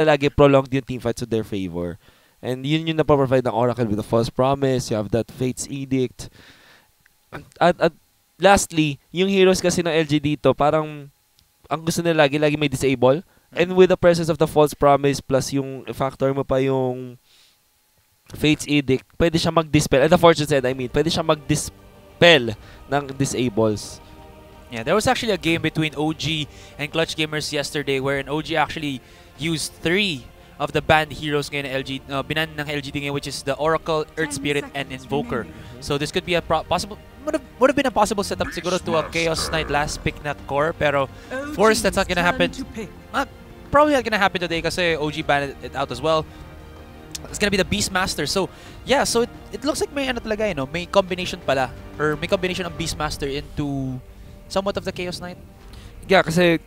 lagi prolonged yung teamfight to their favor. And yun yung napaprovide ng Oracle with the False Promise. You have that Fate's Edict. At lastly, yung heroes kasi ng LG dito, parang ang gusto nila lagi may disable. And with the presence of the False Promise plus yung factor mo pa yung Fate's Edict, pwede siya mag-dispel. And the Fortune Said, pwede siya mag-dispel ng disables. Yeah, there was actually a game between OG and Clutch Gamers yesterday wherein OG actually used 3 of the banned heroes ngayon ng binan ng LGD ngayon, which is the Oracle, Earth Spirit, and Invoker. So this could be a possible, would have been a possible setup siguro to a Chaos Knight last pick na core, pero of course that's not gonna happen. Probably not gonna happen today kasi OG banned it out as well. It's gonna be the Beastmaster. So yeah, so it looks like may ano talaga, may combination pala, or may combination of Beastmaster into somewhat of the Chaos Knight. Yeah, kasi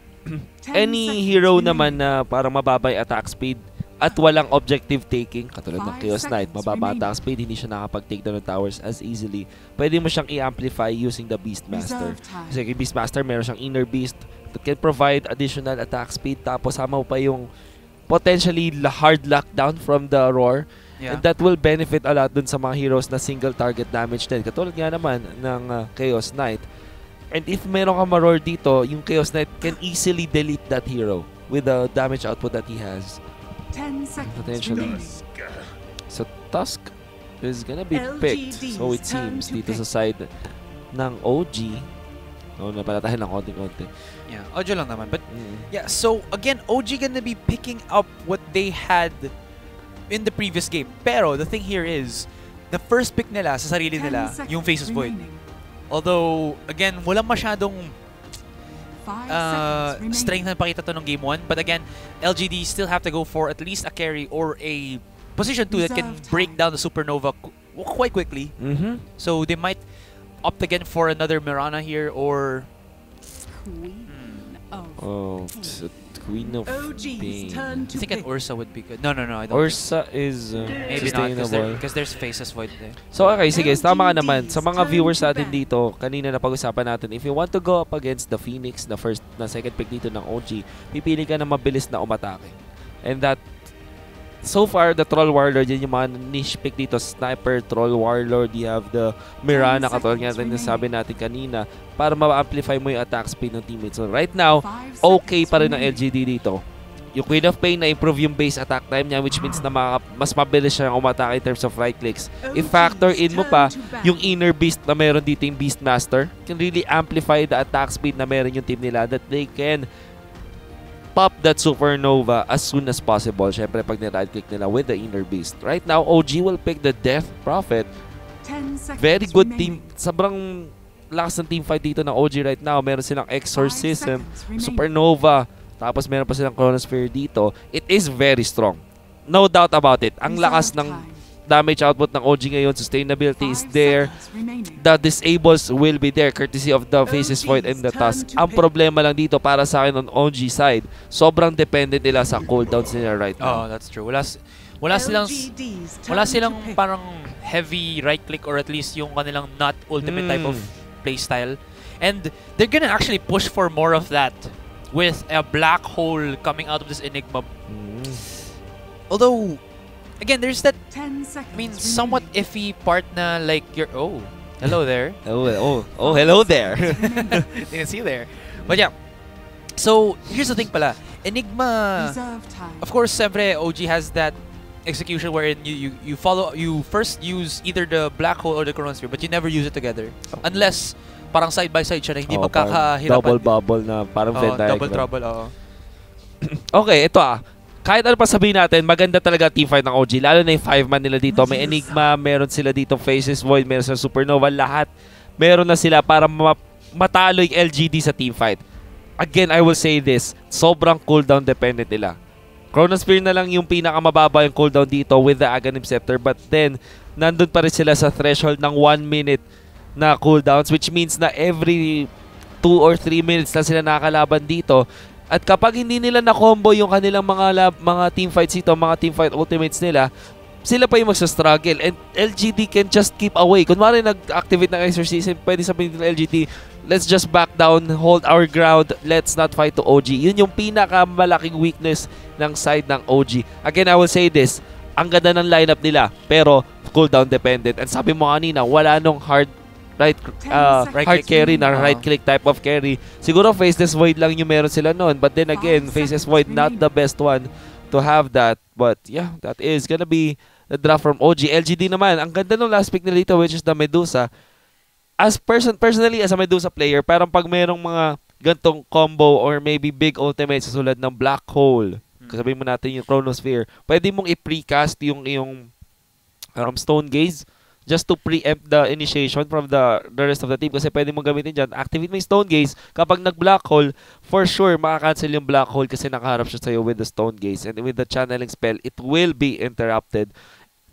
any hero naman na parang mababa yung attack speed at walang objective taking, katulad ng Chaos Knight, mababa attack speed, hindi siya nakapag-take down ng towers as easily. Pwede mo siyang i-amplify using the Beastmaster. Kasi kay Beastmaster, meron siyang Inner Beast that can provide additional attack speed, tapos sama mo pa yung potentially hard lockdown from the Roar. Yeah. And that will benefit a lot dun sa mga heroes na single target damage din. Katulad nga naman ng Chaos Knight. And if meron ka ma-roar dito, yung Chaos Knight can easily delete that hero with the damage output that he has. 10 seconds potentially. So Tusk is gonna be picked. So it seems dito sa side ng OG. Napalatahin lang konti-konti. Yeah, audio lang naman. But yeah, so again, OG gonna be picking up what they had in the previous game. Pero the thing here is, the first pick nila sa sarili nila, yung Faceless Void. Although, again, walang masyadong strength na pakita to ng game 1. But again, LGD still have to go for at least a carry or a position 2 that can break down the Supernova quite quickly. So they might opt again for another Mirana here or... Queen of Pain. I think an Ursa would be good. No, I don't. Ursa is maybe not because there's Faceless Void there. So okay, sige, tama ka naman. Sa mga viewers natin dito, kanina na pag-usapan natin, if you want to go up against the Phoenix, na second pick dito ng OG, pipili ka na mabilis na umatake. And that, so far, the Troll Warlord, yun yung mga niche pick dito. Sniper, Troll Warlord, you have the Mirana, katulad nga na sabi natin kanina, para ma-amplify mo yung attack speed ng teammates. So right now, okay pa rin ang LGD dito. Yung Queen of Pain na-improve yung base attack time niya, which means na mas mabilis siya umatake in terms of right clicks. I-factor in mo pa yung Inner Beast na meron dito yung Beastmaster, can really amplify the attack speed na meron yung team nila, that they can pop that Supernova as soon as possible. Syempre, pag ni-right click nila with the Inner Beast. Right now, OG will pick the Death Prophet. Very good team. Sobrang lakas ng teamfight dito ng OG right now. Meron silang Exorcism, Supernova, tapos meron pa silang Chronosphere dito. It is very strong. No doubt about it. Ang lakas ng damage output ng OG ngayon. Sustainability is there. The disables will be there courtesy of the Faceless Void and the Tusk. Ang problema lang dito para sa akin on OG side, sobrang dependent nila sa cooldowns nila right now. Oh, that's true. Wala silang parang heavy right click or at least yung kanilang not ultimate type of playstyle. And they're gonna actually push for more of that with a black hole coming out of this Enigma. Although, again, there's that, somewhat iffy part na like hello there. Hello there. You can see there. But yeah, so here's the thing pala. Enigma, of course, siyempre, OG has that execution wherein you first use either the black hole or the Chronosphere, but you never use it together unless parang side by side siya na hindi magkakahirapan. Double bubble na parang Venn diagram. Double trouble, Okay, ito kahit ano pa sabihin natin, maganda talaga teamfight ng OG, lalo na yung 5-man nila dito. May Enigma, meron sila dito Faceless Void, meron sila Supernova, lahat meron na sila para matalo yung LGD sa teamfight. Again, I will say this, sobrang cooldown dependent nila. Chronosphere na lang yung pinakamababa yung cooldown dito with the Aghanim Scepter, but then nandun pa rin sila sa threshold ng 1 minute na cooldowns, which means na every 2 or 3 minutes na sila nakakalaban dito. At kapag hindi nila na-combo yung kanilang mga teamfights dito, mga teamfight ultimates nila, sila pa yung magsa-struggle and LGD can just keep away. Kunwari nag-activate ng exorcism, pwede sabihin ng LGD, let's just back down, hold our ground, let's not fight to OG. Yun yung pinakamalaking weakness ng side ng OG. Again, I will say this, ang ganda ng lineup nila, pero cooldown dependent. And sabi mo kanina, wala nung hard hard carry na right click type of carry. Siguro Faceless Void lang yung meron sila noon. But then again, Faceless Void not the best one to have that. But yeah, that is gonna be the draft from OG. LGD naman, ang ganda ng last pick nila dito, which is the Medusa. Personally, as a Medusa player, parang pag merong mga gantong combo or maybe big ultimates sa sulad ng Black Hole, sabihin mo natin yung Chronosphere, pwede mong i-precast yung Stone Gaze just to preempt the initiation from the rest of the team kasi pwede mong gamitin dyan. Activate mo yung Stone Gaze. Kapag nag-Black Hole, for sure, makakancel yung Black Hole kasi nakaharap siya sa'yo with the Stone Gaze. And with the channeling spell, it will be interrupted.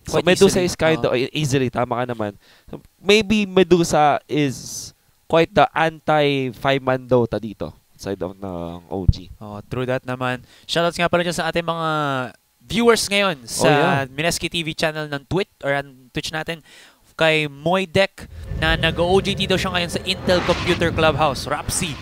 So, Medusa is kind of easily. Tama ka naman. So, maybe Medusa is quite the anti-5-man Dota dito. Side of ng OG. Oh, true that naman. Shoutouts nga pala dyan sa ating mga viewers ngayon sa Mineski TV channel ng Twitch natin. Kay Moydek na nag-OJT daw siya ngayon sa Intel Computer Clubhouse. Rapsi.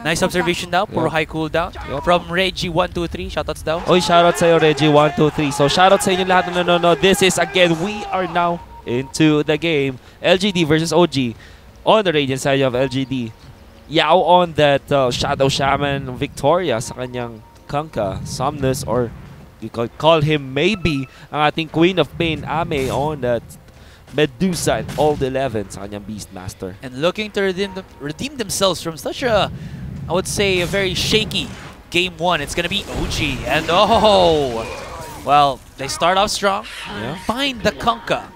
Nice observation daw. Puro high cooldown. From Reggie123. Shoutouts daw. Oy, shoutout sa'yo Reggie123. So shoutout sa inyo lahat na nanonood. This is again, we are now into the game. LGD versus OG. On the Radiant side of LGD. Yao on that Shadow Shaman Victoria sa kanyang Kanka, Somnus, or you could call him maybe ang ating Queen of Pain, Ame, on that Medusa and all the 11 sa kanyang Beastmaster. And looking to redeem themselves from such a, I would say, a very shaky game 1. It's going to be OG. And well, they start off strong. Yeah. Find the Kanka.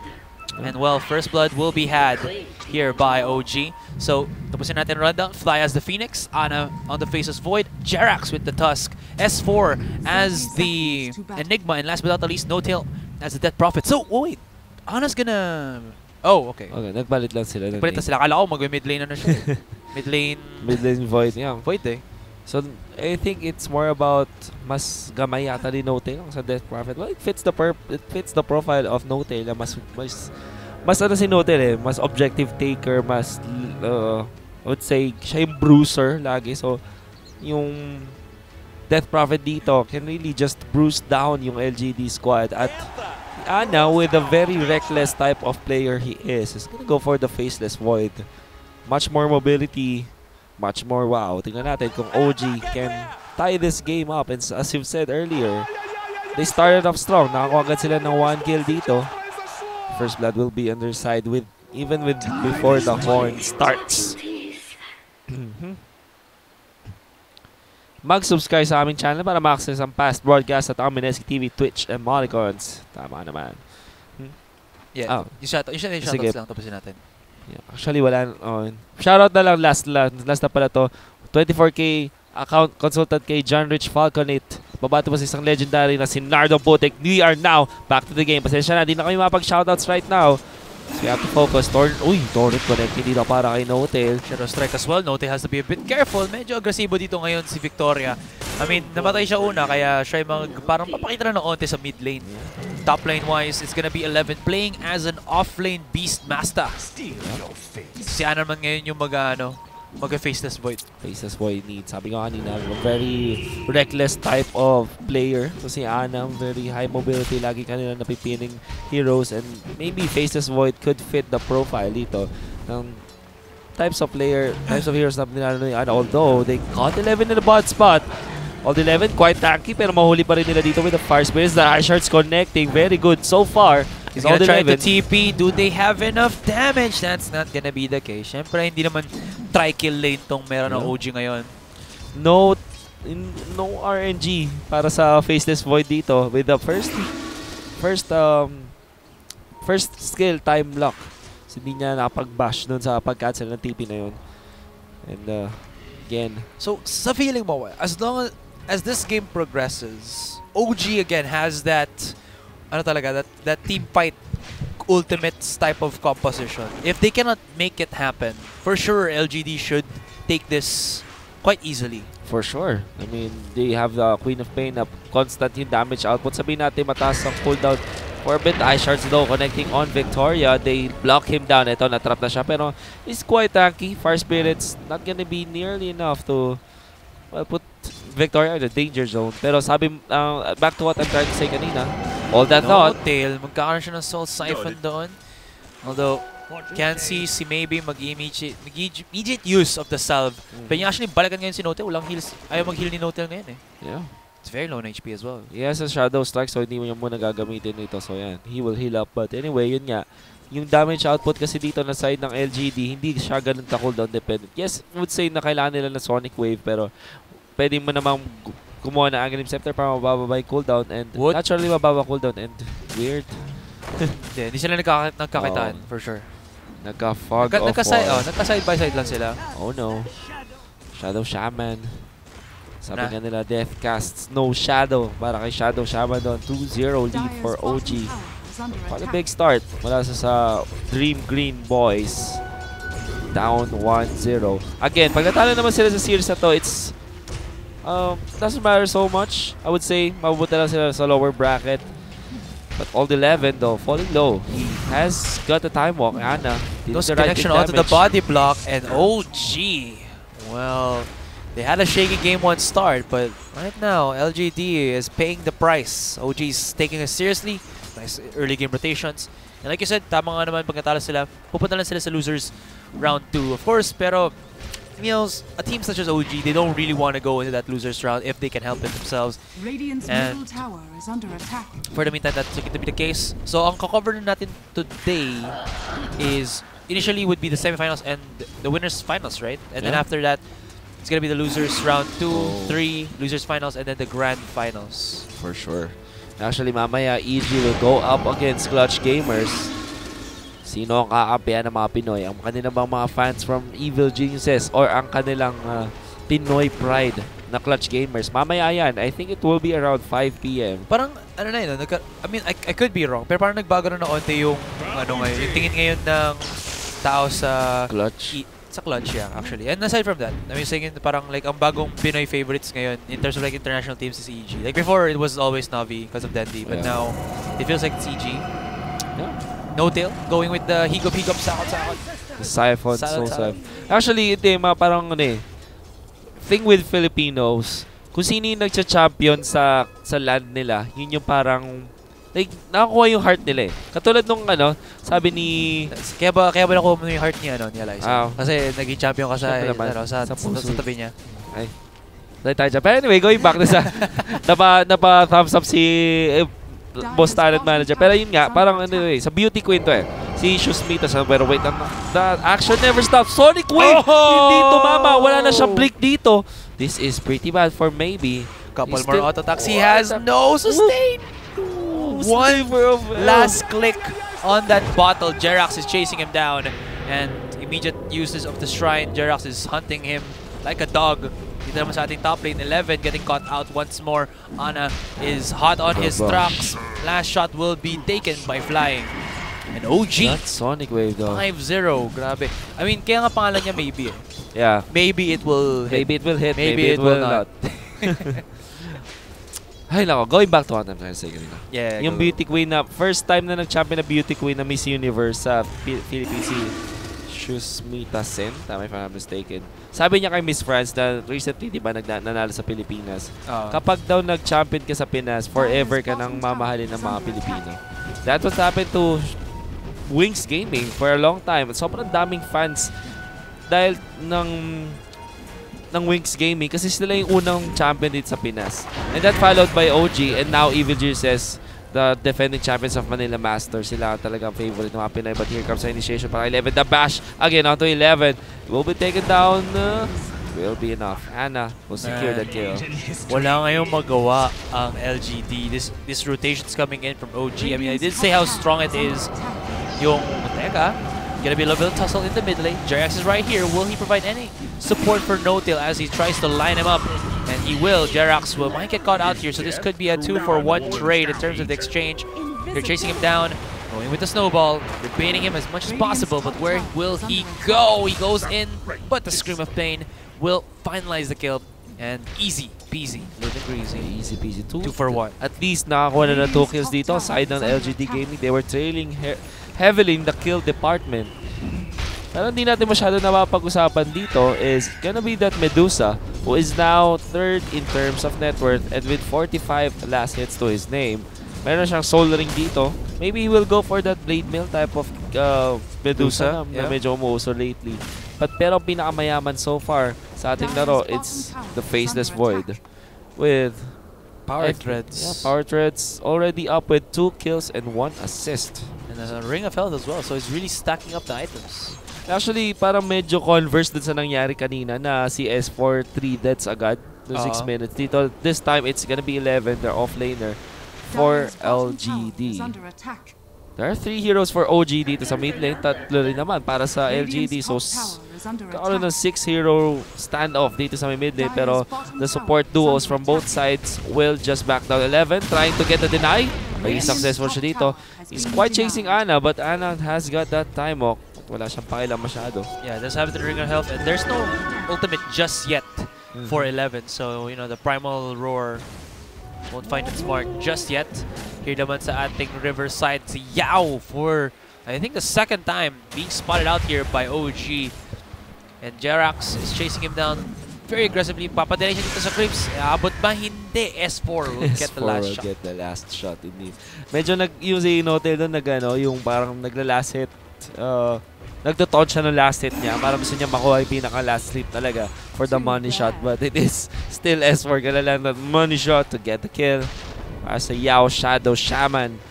And well, first blood will be had here by OG. So, tapusin natin rundown. Fly as the Phoenix, Ana on the Faceless Void, Jerax with the Tusk, S4 as the Enigma, and last but not the least, No-Tail as the Death Prophet. So, wait, Ana's gonna... Oh, okay. Okay, nagbalit lang sila. Nagbalit lang sila. Akala ko mag-mid lane na siya. Mid lane Void. Yeah. Void eh. So, I think it's more about mas gamay yata ni No-Tail sa Death Prophet. Well, it fits the profile of No-Tail. Mas ano si No-Tail eh, mas objective taker, mas I would say siya yung bruiser lagi. So, yung Death Prophet dito can really just bruise down yung LGD squad. At Ana, with a very reckless type of player he is gonna go for the Faceless Void. Much more mobility, much more wow. Tingnan natin kung OG can tie this game up. And as you've said earlier, they started off strong. Nakakuha agad sila ng 1 kill dito. First blood will be on their side even before the horn starts. Mag-subscribe sa aming channel para ma-access ang past broadcast at ang Mineski TV, Twitch, and Molicons. Tama naman. Yeah, yung shoutouts lang tapusin natin. Yeah, actually, wala. Shoutout na lang last na pala to. 24K account consultant kay John Rich Falconate. Babati po sa isang legendary na si Nardo Putik. We are now back to the game. Pasensya na, di na kami mapag-shoutouts right now. So we have to focus. Torrent connecting dito para kay No-Tail. Shadow Strike as well. No-Tail has to be a bit careful. Medyo agresibo dito ngayon si Victoria. I mean, namatay siya una, kaya siya parang papakita na ng onte sa mid lane. Top lane wise, it's gonna be 11 playing as an off-lane Beastmaster. Si Ana naman ngayon yung mag-Faceless Void. Faceless Void needs. Sabi ko kanina, a very reckless type of player. So si Ana, very high mobility. Lagi kanila napipining heroes. And maybe Faceless Void could fit the profile dito ng types of heroes na pinalo ni Ana. Although, they caught 11 in the bot spot. All 11, quite tanky, pero mahuli pa rin nila dito with the Fire Spirits. The Ice Shards connecting. Very good so far. He's gonna try to TP. Do they have enough damage? That's not gonna be the case. Siyempre, hindi naman try-kill lane tong meron ng OG ngayon. No RNG para sa Faceless Void dito with the first skill time lock. So, hindi niya nakapag-bash dun sa pag-cancel ng TP na yun. And again. So, sa feeling mo, as long as this game progresses, OG again has that that team fight ultimate type of composition. If they cannot make it happen, for sure LGD should take this quite easily. For sure. I mean, they have the Queen of Pain na constant yung damage output. Sabihin natin mataas ang cooldown For a bit, Ice Shards though connecting on Victoria. They block him down. Ito, natrap na siya. Pero he's quite tanky. Fire Spirit's not gonna be nearly enough to put Victoria in the danger zone. Pero sabi, back to what I'm trying to say kanina, all that thought. Tail, magkakaroon siya ng Soul Siphon doon. Although, can't see si maybe mag-immediate use of the salve. Pero yung actually balakan ngayon si Notel. Walang heals. Ayaw mag-heal ni Notel ngayon eh. Yeah. It's very low on HP as well. He has a Shadow Strike, so hindi mo yung muna gagamitin nito. So yan, he will heal up. But anyway, yun nga. Yung damage output kasi dito na side ng LGD, hindi siya ganun ka-cooldown dependent. Yes, I would say na kailangan nila ng Sonic Wave, pero pwede mo namang kumuha ng Aghanim Scepter para mababa yung cooldown. And naturally, mababa cooldown. And weird. Hindi sila nagkakitaan, for sure. Nagka-fog of war. Nagka-side by side lang sila. Oh no. Shadow Shaman. Sabi nga nila, Death casts no Shadow para kay Shadow Shaman doon. 2-0 lead for OG. Quite a big start mula sa Dream Green Boys. Down 1-0. Again, pag natalo naman sila sa series na to, it's doesn't matter so much. I would say, mabubuti lang sila sa lower bracket. But all 11 though, falling low. He has got the time walk. Ana, those connection onto the body block and OG. Well, they had a shaky game one start, but right now LGD is paying the price. OG is taking it seriously. Nice early game rotations. And like you said, tama nga naman pag natalo sila, pupunta lang sila sa losers round 2 of course, pero you know, a team such as OG, they don't really want to go into that losers round if they can help it themselves. And tower is under attack. For the meantime, that's going to be the case. So ang cover natin today is initially would be the semifinals and the winners finals, right? And then after that, it's going to be the losers round 2, 3, losers finals, and then the grand finals. For sure. Actually, mamaya, EG will go up against Clutch Gamers. Sino ang kakampihan ng mga Pinoy? Ang kanilang mga fans from Evil Geniuses or ang kanilang Pinoy pride na Clutch Gamers? Mamaya yan. I think it will be around 5 p.m. Parang, ano na yun, I mean, I could be wrong, pero parang nagbago na onte yung, ngayon, yung tingin ngayon ng tao sa Clutch. Sa Clutch, yeah, actually. And aside from that, I mean, saying parang like ang bagong Pinoy favorites ngayon in terms of like international teams is EG. Like before, it was always Navi because of Dendi, but now it feels like it's EG. Yeah. No tail, going with the higop-higop, sakot-sakot. The Siphon, so Siphon. Actually, ito parang thing with Filipinos, kung sino yung nagcha-champion sa land nila, yun yung parang like, nakakuha yung heart nila eh. Katulad nung sabi ni... Kaya ba nakuha mo yung heart niya, ni Eliza? Kasi naging champion ka sa tabi niya. Ay. Tayo dyan. Pero anyway, going back na sa... napa-thumbs up si boss talent manager. Pero yun nga, parang sa beauty queen to eh. Si Shusmita sa pero wait, the action never stops. Sonic Wave! Hindi tumama. Wala na siyang blink dito. This is pretty bad for maybe. Couple more auto attacks. He has no sustain. One last click on that bottle. Jerax is chasing him down. And immediate uses of the shrine. Jerax is hunting him like a dog. Dito naman sa ating top lane, 11 getting caught out once more. Ana is hot on his tracks. Last shot will be taken by flying. And OG. That's Sonic Wave though. 5-0. Grabe. I mean, kaya nga pangalan niya maybe eh. Yeah. Maybe it will hit. Maybe it will hit. Maybe it will not. Ay nako, going back to what I'm trying to say kanina. Yeah, yung Beauty Queen na, first time na nag-champion na Beauty Queen na Miss Universe sa Philippine Shusmita Sen, tama if I'm not mistaken. Sabi niya kay Miss France na recently, di ba, nanalo sa Pilipinas. Kapag daw nag-champion ka sa Pinas, forever ka nang mamahalin ng mga Pilipino. That was happened to Wings Gaming for a long time. Sobrang daming fans dahil ng Wings Gaming kasi sila yung unang champion dito sa Pinas. And that followed by OG and now Evil Geniuses, the defending champions of Manila Masters. Sila talagang favorite ng mga Pinay. But here comes the initiation para 11. The bash again onto 11. Will be taken down. Will be enough. Ana will secure the kill. Wala ngayong magawa ang LGD. This rotation's coming in from OG. I mean, I did say how strong it is. Yung Teka, gonna be a little bit of tussle in the mid lane. Jerax is right here. Will he provide any support for No-Tail as he tries to line him up? And he will. Jerax might get caught out here, so this could be a 2-for-1 trade in terms of the exchange. They're chasing him down, going with the snowball. They're baiting him as much as possible, but where will he go? He goes in, but the Scream of Pain will finalize the kill. And easy peasy, lemon greasy. Easy peasy. 2 for 1. At least nakakuha na ng 2 kills dito. Side ng LGD Gaming, they were trailing heavily in the kill department. Pero hindi natin masyado napapag-usapan dito is gonna be that Medusa, who is now 3rd in terms of net worth and with 45 last hits to his name. Meron siyang soul ring dito. Maybe he will go for that blade mail type of Medusa na medyo umuuso lately. Pero pinakamayaman so far sa ating laro, it's the Faceless Void with Power Threads. Yeah, Power Threads already up with 2 kills and 1 assist. And a Ring of Health as well, so he's really stacking up the items. Actually, parang medyo converse dun sa nangyari kanina na CS for 3 deaths agad no 6 minutes. Dito, this time it's gonna be 11, their offlaner for LGD. There are 3 heroes for OG dito sa mid lane, 3 rin naman para sa LGD. So, karoon ng 6 hero standoff dito sa mid lane, pero the support duos from both sides will just back down 11, trying to get a deny. But he's successful siya dito. He's quite chasing Ana, but Ana has got that time walk. Wala siyang pakialam masyado. Yeah, does have the Ring of Health, and there's no ultimate just yet for 11. So, you know, the Primal Roar won't find its mark just yet. Here naman sa ating Riverside, si Yao for, I think, the 2nd time being spotted out here by OG. And Jerax is chasing him down very aggressively. Papadelay siya dito sa creeps. Abot ba? Hindi. S4 will get the last shot. Get the last shot indeed. Medyo yung si Notel doon yung parang nagla-last hit. Nagtotouch siya ng last hit niya. Parang gusto niya makuha yung pinaka-last hit talaga for the money shot. But it is still S4 gonna land that money shot to get the kill. As a Yao Shadow Shaman.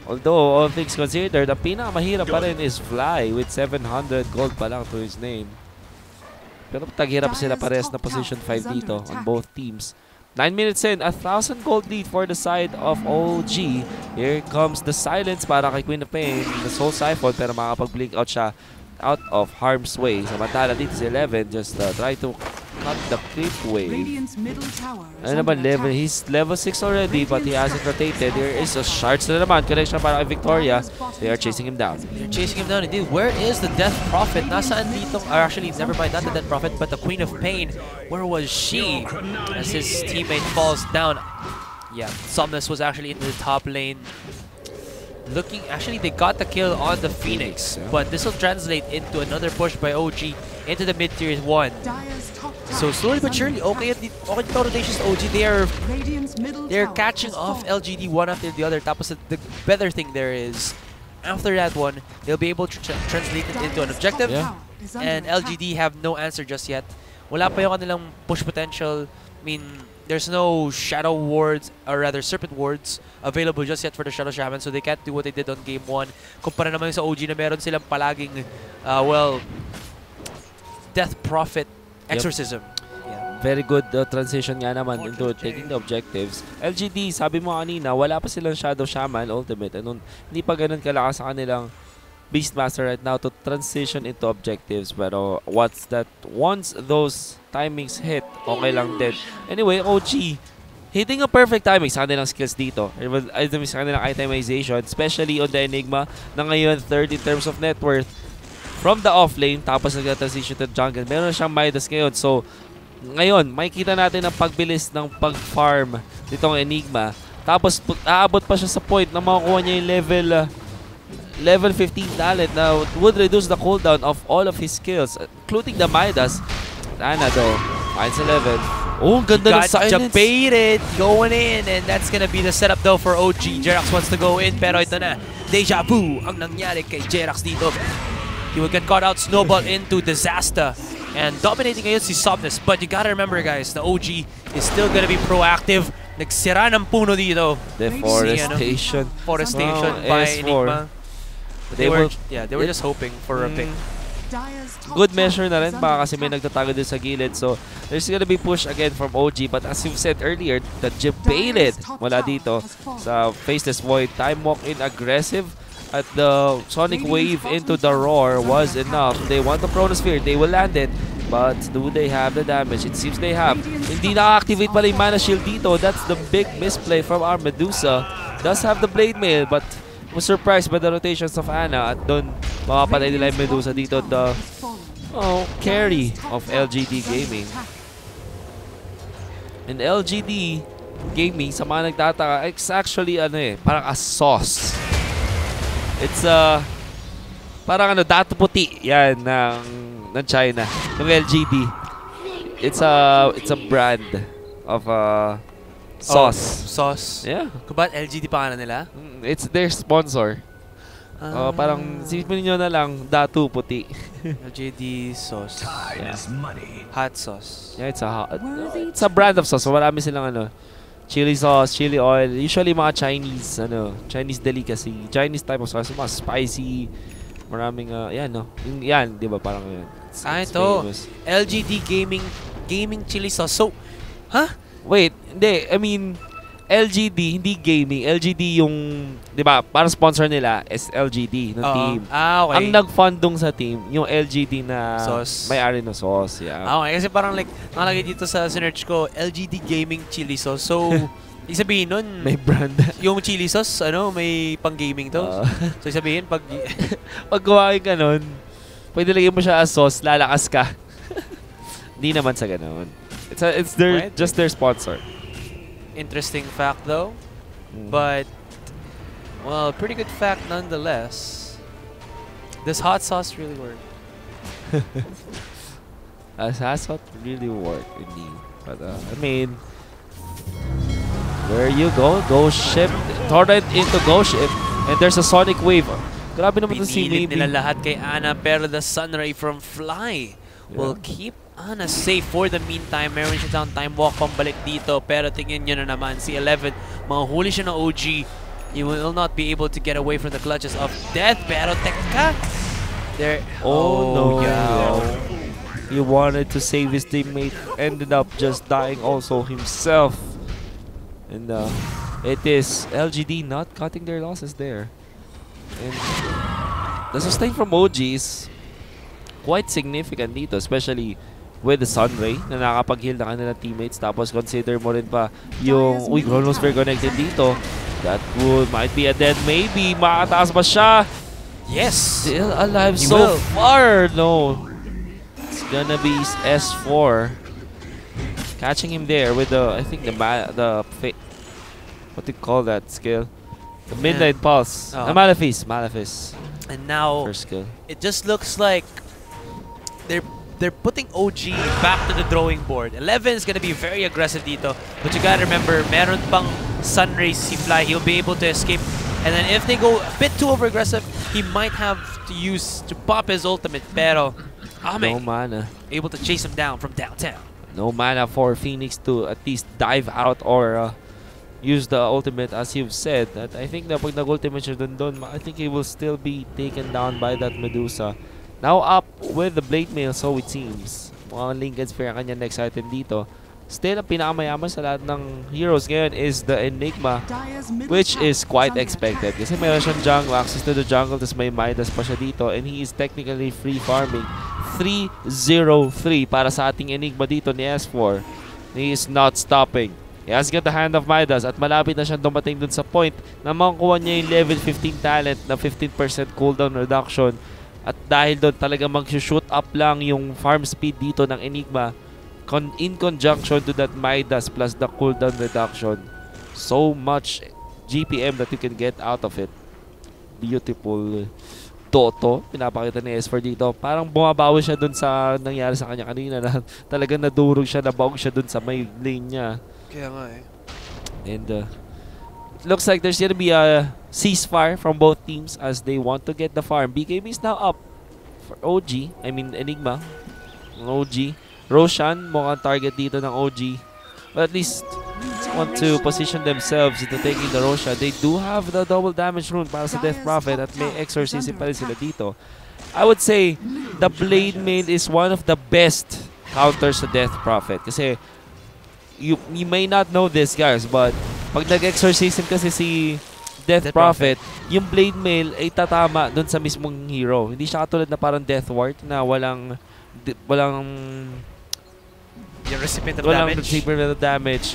Although, all things considered, ang pinakamahirap pa rin is Fly with 700 gold pa lang to his name. Pero taghirap sila pares na position 5 dito on both teams. 9 minutes in, 1,000 gold lead for the side of OG. Here comes the silence para kay Queen of Pain. The Soul Siphon, pero makapag-blink out siya out of harm's way. Samantala dito si 11, just try to cut the creep wave. Ano naman, he's level 6 already, but he hasn't rotated. There is a shards na naman. Connection para kay Victoria. They are chasing him down. They're chasing him down indeed. Where is the Death Prophet? Nasaan dito? Or actually, never mind, not the Death Prophet, but the Queen of Pain. Where was she? As his teammate falls down. Yeah, Somnus was actually in the top lane. Actually, they got the kill on the Phoenix, but this will translate into another push by OG into the mid-tier 1. So slowly but surely, okay rotations OG, they're catching off LGD one after the other. Tapos the better thing there is, after that one, they'll be able to translate it into an objective, and LGD have no answer just yet. Wala pa yung kanilang push potential. I mean, there's no Shadow Wards, or rather Serpent Wards, available just yet for the Shadow Shaman, so they can't do what they did on Game 1. Kumpara naman sa OG na meron silang palaging, Death Prophet Exorcism. Yeah. Very good transition nga naman into taking the objectives. LGD, sabi mo kanina, wala pa silang Shadow Shaman Ultimate. Hindi pa ganun kalakas sa kanilang Beastmaster right now to transition into objectives. Pero once those timings hit, okay lang din. Anyway, OG, hitting a perfect timing sa kanilang skills dito. Sa kanilang itemization, especially on the Enigma, na ngayon 3rd in terms of net worth from the off lane, tapos nag-transition to jungle. Meron siyang Midas ngayon. So, ngayon, makikita natin ang pagbilis ng pag-farm ditong Enigma. Tapos, aabot pa siya sa point na makukuha niya yung level 15 talent na would reduce the cooldown of all of his skills, including the Midas. Ana though, finds 11. Oh, ganda ng silence. Debated going in, and that's gonna be the setup though for OG. Jerax wants to go in, pero ito na. Deja vu ang nangyari kay Jerax dito. He will get caught out, snowball into disaster. And dominating ngayon si Somnus. But you gotta remember guys, the OG is still gonna be proactive. Nagsira ng puno dito. Deforestation. Forestation by Enigma. They were just hoping for a pick. Good measure na rin baka kasi may nagtatago din sa gilid. So, there's gonna be push again from OG. But as you've said earlier, the debated mula dito sa Faceless Void. Time walk in aggressive at the Sonic Wave into the Roar was enough. They want the Chronosphere. They will land it. But do they have the damage? It seems they have. Hindi na-activate pala yung Mana Shield dito. That's the big misplay from our Medusa. Does have the Blade Mail, but was surprised by the rotations of Ana at doon makapatay nila yung Medusa dito, the carry of LGD Gaming. And LGD Gaming, sa mga nagtataka, it's actually parang a sauce. It's parang datu puti yan ng China, ng LGD. It's a brand of sauce. Sauce. Yeah. Kung ba't LGD pangalan nila? It's their sponsor. Parang sipin niyo na lang datu puti. LGD sauce. Yeah. Hot sauce. Yeah, it's a brand of sauce. So, marami silang chili sauce, chili oil. Usually mga Chinese delicacy, Chinese type of sauce, mga spicy. Maraming yan, 'di ba, parang yan. It's Ito. famous. LGD gaming chili sauce. So, Wait, hindi. I mean, LGD, hindi gaming. LGD yung, 'di ba, parang sponsor nila is LGD ng team. Okay. Ang nagfundong sa team, yung LGD na Sauce. may-ari ng sauce. Yeah. Okay, kasi parang like, nakalagay dito sa search ko, LGD gaming chili sauce. So, ibig sabihin nun, May brand. yung chili sauce, may pang-gaming to. So, ibig sabihin, pag kumain ka nun, pwede lagyan mo siya as sauce, lalakas ka. Hindi naman sa ganun. It's just their sponsor. interesting fact though, but, well, pretty good fact nonetheless. Does hot sauce really work? Hot sauce really work, indeed. But, I mean, there you go. Go ship. Torrent into go ship. And there's a sonic wave. Grabe naman to si Pinilit Maybe. nila lahat kay Ana, pero the sunray from Fly will keep Ana safe for the meantime. Meron siya down time walk pambalik dito, pero tingin nyo na naman si 11, mahuli siya ng OG. You will not be able to get away from the clutches of death, pero teka, there. No. Yeah. He wanted to save his teammate, ended up just dying also himself. And it is LGD not cutting their losses there. And the sustain from OG is quite significant dito, especially with the Sunray na nakapag-heal na kanilang teammates. Tapos consider mo rin pa yung Chronosphere connected dito. That might be a dead maybe. Makataas ba siya? Yes. Still alive He so will. far. No. It's gonna be S4. Catching him there with I think what do you call that skill? The Midnight Pulse. Malefice. And now First skill. it just looks like they're putting OG back to the drawing board. 11 is gonna be very aggressive dito, but you gotta remember, meron pang Sunray si Fly. He'll be able to escape, and then if they go a bit too over aggressive, he might have to pop his ultimate. Pero No mana. able to chase him down from downtown. No mana for Phoenix to at least dive out or use the ultimate, as you've said. That I think na pag nag-ultimate siya dun, I think he will still be taken down by that Medusa. Now up with the Blade Mail, so it seems. Mukhang Lincoln Sphere ang kanya next item dito. Still, ang pinakamayaman sa lahat ng heroes ngayon is the Enigma, which is quite expected. Kasi mayroon siyang jungle, access to the jungle, tapos may Midas pa siya dito, and he is technically free farming. 3-0-3 para sa ating Enigma dito ni S4. He is not stopping. He has got the hand of Midas at malapit na siyang dumating dun sa point na makukuha niya yung level 15 talent na 15% cooldown reduction. At dahil doon talaga mag-shoot up lang yung farm speed dito ng Enigma in conjunction to that Midas plus the cooldown reduction. So much GPM that you can get out of it. Beautiful Toto. Pinapakita ni S4 dito. Parang bumabawi siya dun sa nangyari sa kanya kanina na talagang nadurog siya, nabaog siya dun sa may lane niya. Kaya nga eh. And it looks like there's gonna be a ceasefire from both teams as they want to get the farm. BKB is now up for OG. I mean, Enigma. OG. Roshan, mukhang target dito ng OG. But at least want to position themselves into taking the Roshan. They do have the double damage rune para sa Death Prophet at may exorcism pa rin sila dito. I would say the Blade Mail is one of the best counters sa Death Prophet. Kasi you may not know this, guys, but pag nag-exorcism kasi si Death Prophet, yung Blade Mail ay tatama dun sa mismong hero. Hindi siya katulad na parang Death Ward na walang Yung recipient of walang damage. recipient of damage.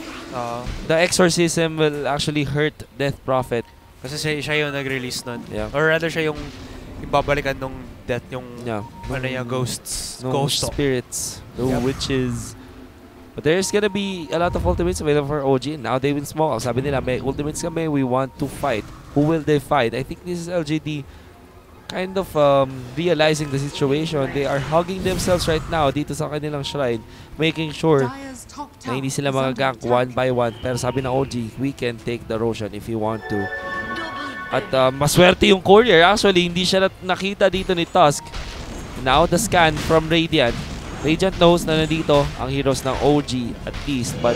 The exorcism will actually hurt Death Prophet. Kasi siya yung nag-release nun. Yeah. Or rather siya yung babalikan nung death, yung Yeah. ano yung ghosts. No Ghost spirits. No witches. But there's gonna be a lot of ultimates available for OG. Now they will smoke. Sabi nila, may ultimates kami, we want to fight. Who will they fight? I think this is LGD kind of realizing the situation. They are hugging themselves right now dito sa kanilang shrine, making sure na hindi sila magagank one by one. Pero sabi ng OG, we can take the Roshan if you want to. At maswerte yung courier. Actually, hindi siya nakita dito ni Tusk. Now the scan from Radiant. Radiant knows na nandito ang heroes ng OG at least. But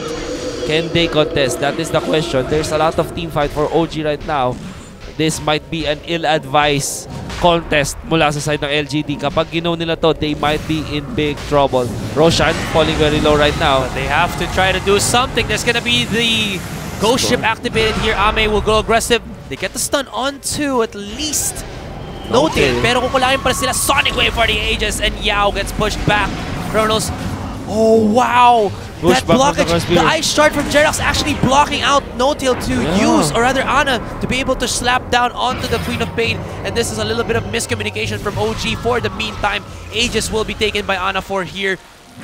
can they contest? That is the question. There's a lot of team fight for OG right now. This might be an ill-advised contest mula sa side ng LGD. Kapag ginaw nila to, they might be in big trouble. Roshan falling very low right now. But they have to try to do something. There's gonna be the Ghost Ship activated here. Ame will go aggressive. They get the stun onto at least Noted. Pero kukulangin pa sila. Sonic Wave for the Aegis and Yao gets pushed back. Kronos. Oh, wow. Push that blockage, the Ice Shard from Jerax actually blocking out No-Tail to use, or rather Ana, to be able to slap down onto the Queen of Pain. And this is a little bit of miscommunication from OG. For the meantime, Aegis will be taken by Ana for here.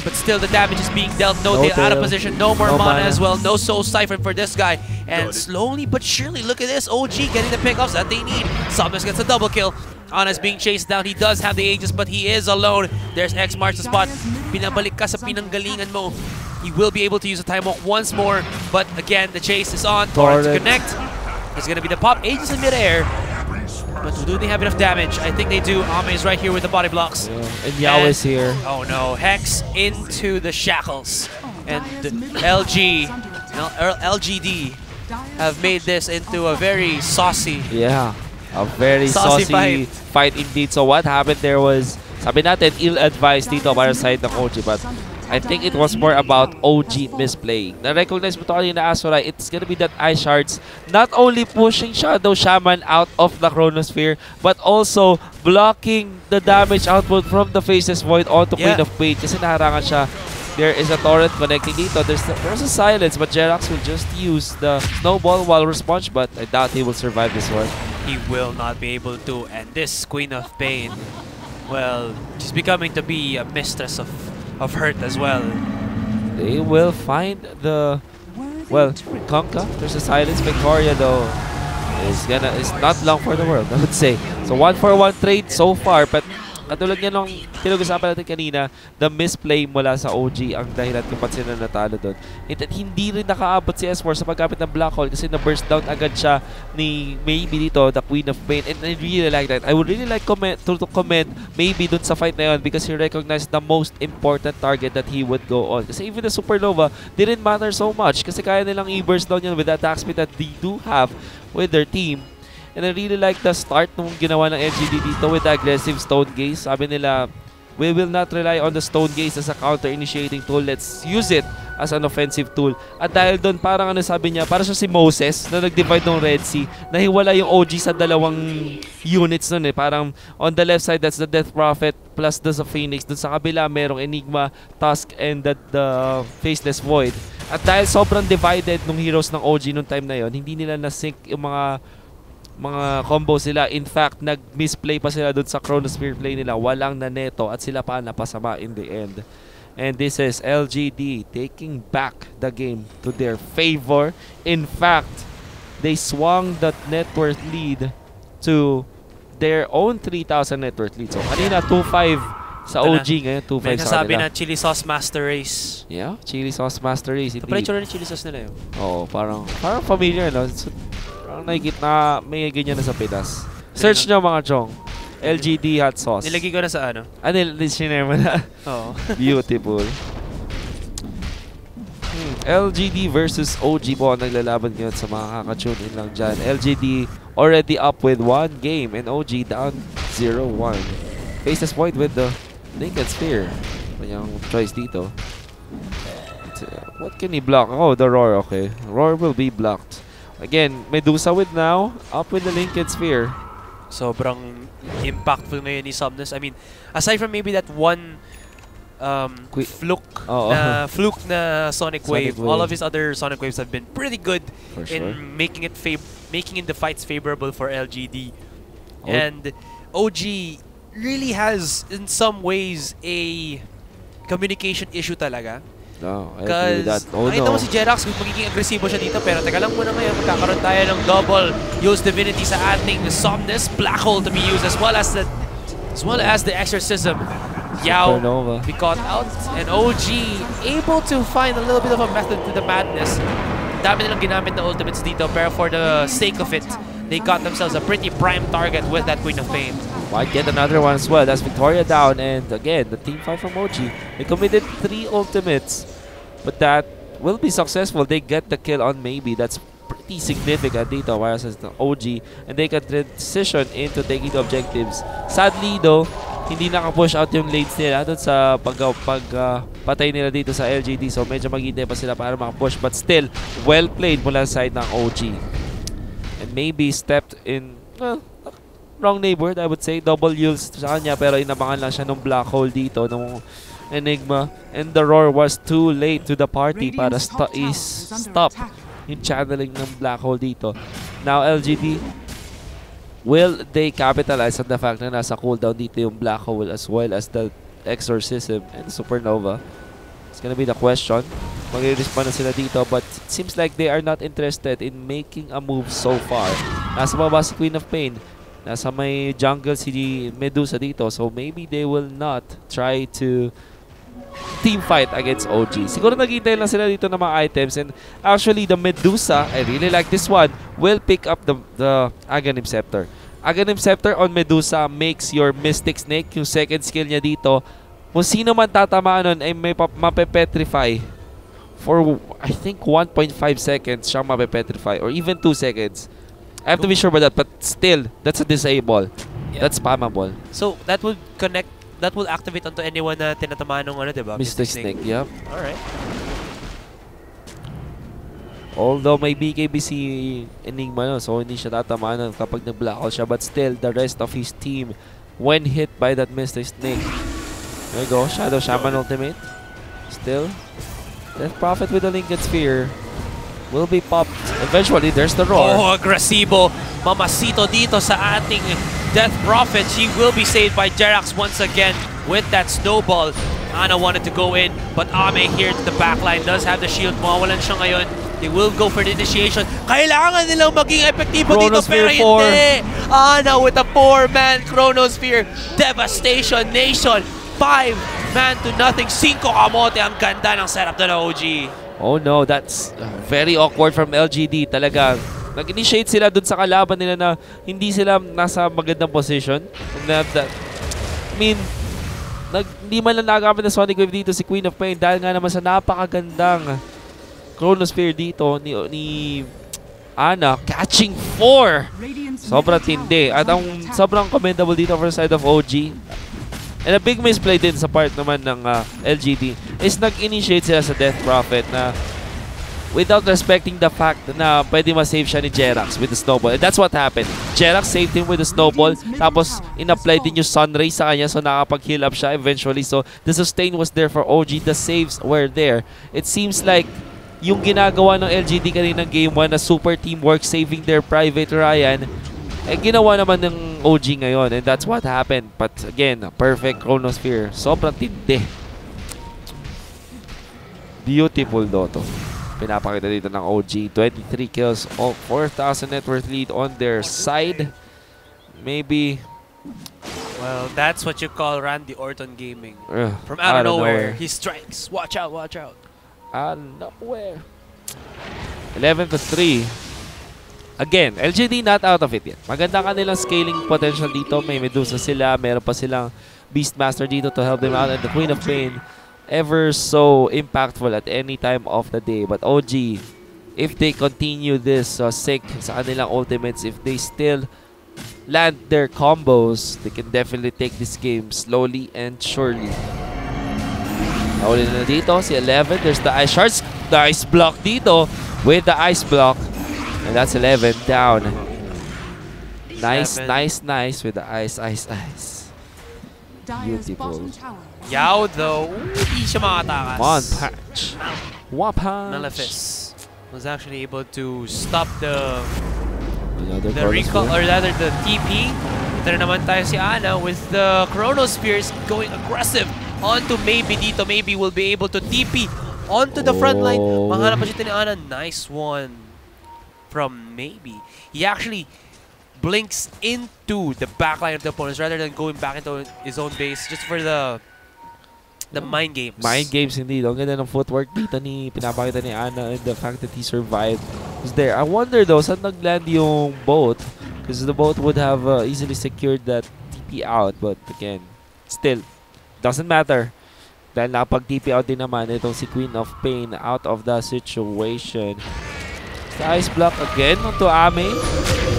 But still, the damage is being dealt. No-Tail out of position. No more mana as well. No Soul Siphon for this guy. And slowly but surely, look at this. OG getting the pickups that they need. Samus gets a double kill. Ana's being chased down. He does have the Aegis, but he is alone. There's X marks the spot. Pinabalik ka sa pinanggalingan mo. He will be able to use a time walk once more. But again, the chase is on. Torrent to connect. There's going to be the pop. Aegis in midair. But do they have enough damage? I think they do. Ame is right here with the body blocks. And Yao is here. Oh no. Hex into the shackles. And LGD have made this into a very saucy. Yeah. A very saucy fight indeed. So what happened there was, sabi natin, ill-advised dito para sa side ng OG. But I think it was more about OG misplaying. Na-recognize mo ito kanina, Azura, it's gonna be that Ice Shards not only pushing Shadow Shaman out of the Chronosphere, but also blocking the damage output from the Faceless Void onto Queen of Pain. Kasi naharangan siya. There is a torrent connecting dito. There's a silence, but Jerax will just use the snowball while response, but I doubt he will survive this one. He will not be able to. And this Queen of Pain, well, she's becoming to be a mistress of hurt as well. They will find the, well, Conka. There's a silence. Victoria though is not long for the world, I would say. So 1-for-1 trade so far, but katulad nga nung pinag-usapan natin kanina, the misplay mula sa OG ang dahilan kung ba't sila natalo doon. Hindi rin nakaabot si eSports sa pagkapit ng Black Hole kasi na-burst down agad siya ni maybe dito, the Queen of Pain. And I really like that. I would really like to comment maybe dun sa fight na yun because he recognized the most important target that he would go on. Kasi even the Supernova didn't matter so much kasi kaya nilang i-burst down yun with the attack speed that they do have with their team. And I really like the start nung ginawa ng LGD dito with the aggressive Stone Gaze. Sabi nila, we will not rely on the Stone Gaze as a counter-initiating tool. Let's use it as an offensive tool. At dahil doon, parang ano sabi niya, parang siya si Moses na nag-divide ng Red Sea. Nahiwala yung OG sa dalawang units nun eh. Parang on the left side, that's the Death Prophet plus the Phoenix. Doon sa kabila, merong Enigma, Tusk, and the Faceless Void. At dahil sobrang divided ng heroes ng OG nung time na yon, hindi nila na-sync yung mga combo sila. In fact, nag-misplay pa sila doon sa Chronosphere play nila. Walang naneto at sila pa napasama in the end. And this is LGD taking back the game to their favor. In fact, they swung that net worth lead to their own 3,000 net worth lead. So kanina 2-5 sa OG, ngayon 2-5 sa kanila. Sabi na Chili Sauce Master Race. Yeah, Chili Sauce Master Race. Pala yung Chili Sauce nila yun. Oo, parang familiar, no? Na may ganyan na sa Pinas. Search nyo mga chong. LGD hot sauce. Nilagay ko na sa ano? Nilagay mo na. Oo. Beautiful. LGD versus OG po ang naglalaban ngayon sa mga kakatune in lang dyan. LGD already up with 1 game and OG down 0-1. Faceless Void with the Naked Sphere. Kanyang choice dito. What can he block? Oh, the Roar. Okay. Roar will be blocked. Again, Medusa with now, up with the Linked Sphere. Sobrang impactful ngayon ni Subness. I mean, aside from maybe that one fluke na Sonic Wave, all of his other Sonic Waves have been pretty good in making the fights favorable for LGD. And OG really has, in some ways, a communication issue talaga. No, I agree with that. Because Oh nakita mo no. si Jerax, magiging agresibo siya dito. Pero teka lang muna ngayon, magkakaroon tayo ng double use divinity sa ating Somnus. Black Hole to be used as well as the exorcism. Yao Supernova. be caught out. And OG able to find a little bit of a method to the madness. Dami nilang ginamit na ultimates dito. Pero for the sake of it, they got themselves a pretty prime target with that Queen of Pain. Might get another one as well. That's Victoria down, and again, the team fight from OG. They committed 3 ultimates, but that will be successful. They get the kill on maybe. That's pretty significant dito, whereas the OG, and they can transition into taking the objectives. Sadly though, hindi naka-push out yung lanes nila doon sa patay nila dito sa LGD. So medyo maghintay pa sila para maka-push, but still, well played mula sa side ng OG. And maybe stepped in, well, wrong neighborhood, I would say. Double use sa kanya, pero inabangan lang siya nung black hole dito, nung Enigma. And the roar was too late to the party para stop yung channeling ng black hole dito. Now, LGD, will they capitalize on the fact na nasa cooldown dito yung black hole as well as the exorcism and supernova? It's gonna be the question. Mag-respond na sila dito, but it seems like they are not interested in making a move so far. Nasa baba si Queen of Pain. Nasa may jungle si Medusa dito, so maybe they will not try to team fight against OG. Siguro naghihintay lang sila dito ng mga items, and actually the Medusa, I really like this one, will pick up the Aghanim Scepter. Aghanim Scepter on Medusa makes your Mystic Snake, yung second skill niya dito, kung sino man tatamaan nun ay may mapepetrify for I think 1.5 seconds siyang mapepetrify, or even 2 seconds. I have to be sure about that, but still, that's a disable. Yeah. That's spammable. So, that would connect, that will activate onto anyone na tinatamaan ng ano, diba? Mystic Snake, yep. Alright. Although may BKB si Enigma, no, so hindi siya tatamaan kapag nag-black out siya, but still, the rest of his team, when hit by that Mystic Snake. There you go, Shadow Shaman ultimate. Still, Death Prophet with the Lincoln Sphere will be popped. Eventually, there's the roar. Oh, agresibo. Mamacito dito sa ating Death Prophet. She will be saved by Jerax once again with that snowball. Ana wanted to go in, but Ame here to the backline does have the shield. Mawalan siya ngayon. They will go for the initiation. Kailangan nilang maging epektibo dito, pero hindi. Ana with a 4-man Chronosphere. Devastation Nation. 5-man to nothing. 5 kamote. Ang ganda ng setup na OG. Oh no, that's very awkward from LGD talaga. Nag-initiate sila dun sa kalaban nila na hindi sila nasa magandang position. I mean, hindi man lang nagamit na Sonic Wave dito si Queen of Pain dahil nga naman sa napakagandang Chronosphere dito ni Ana, catching 4! Sobrang tindi. At ang sobrang commendable dito for the side of OG. And a big misplay din sa part naman ng LGD is nag-initiate sila sa Death Prophet na without respecting the fact na pwede ma-save siya ni Jerax with the snowball. And that's what happened. Jerax saved him with the snowball, tapos in-apply din yung sunray sa kanya, so nakapag-heal up siya eventually. So the sustain was there for OG, the saves were there. It seems like yung ginagawa ng LGD kaninang game 1 na super teamwork, saving their Private Ryan, eh ginawa naman ng OG ngayon, and that's what happened. But again, perfect Chronosphere. Sobrang tindi. Beautiful Dota. Pinapakita dito ng OG. 23 kills, 4,000 net worth lead on their side. Maybe. Well, that's what you call Randy Orton gaming. From out of nowhere, he strikes. Watch out, watch out. Out of nowhere. 11-3. Again, LGD not out of it yet. Maganda kanilang scaling potential dito. May Medusa sila. Meron pa silang Beastmaster dito to help them out. And the Queen of Pain, ever so impactful at any time of the day. But OG, if they continue this sync sa kanilang ultimates, if they still land their combos, they can definitely take this game slowly and surely. Nauli na dito si 11. There's the Ice Shards. The Ice Block dito with the Ice Block. And that's 11 down. Nice, nice, nice with the ice. Beautiful. Yao though, hindi siya makatakas. One punch. One punch. Malefice was actually able to stop the recall, or rather the TP. Ito na naman tayo si Ana with the Chronospheres going aggressive onto Maybe dito. Maybe will be able to TP onto the front line. Mahanap pa siya ni Ana. Nice one from Maybe. He actually blinks into the backline of the opponents rather than going back into his own base just for the mind games. Mind games indeed. Ang ganda ng footwork dito pinapakita ni Ana, and the fact that he survived is there. I wonder though, saan nagland yung boat? Because the boat would have easily secured that TP out. But again, still, doesn't matter. Dahil napag-TP out din naman itong si Queen of Pain out of the situation. The ice block again onto Ame.